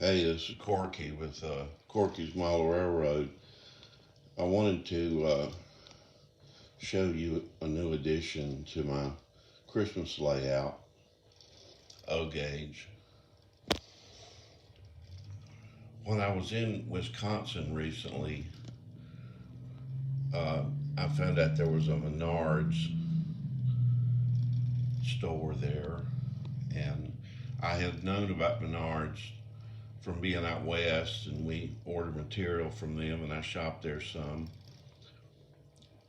Hey, this is Corky with Corky's Model Railroad. I wanted to show you a new addition to my Christmas layout, O-gauge. When I was in Wisconsin recently, I found out there was a Menard's store there, and I had known about Menard's from being out west, and we ordered material from them, and I shopped there some.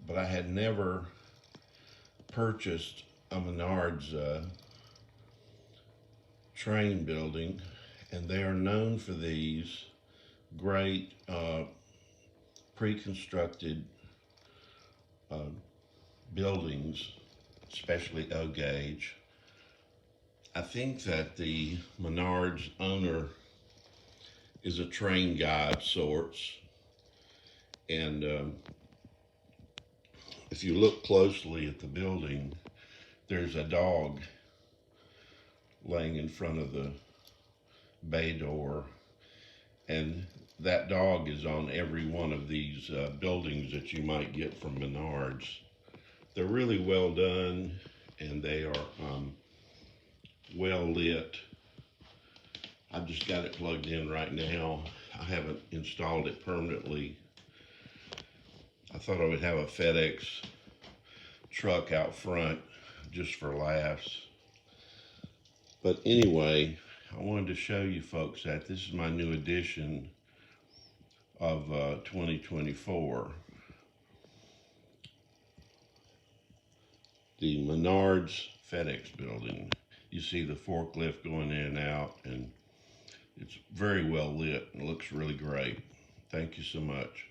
But I had never purchased a Menard's train building, and they are known for these great pre-constructed uh, buildings, especially O-gauge. I think that the Menard's owner is a train guy of sorts, and if you look closely at the building, there's a dog laying in front of the bay door, and that dog is on every one of these buildings that you might get from Menard's. They're really well done, and they are well lit. I've just got it plugged in right now. I haven't installed it permanently. I thought I would have a FedEx truck out front just for laughs. But anyway, I wanted to show you folks that this is my new edition of 2024. The Menard's FedEx building. You see the forklift going in and out, and it's very well lit and looks really great. Thank you so much.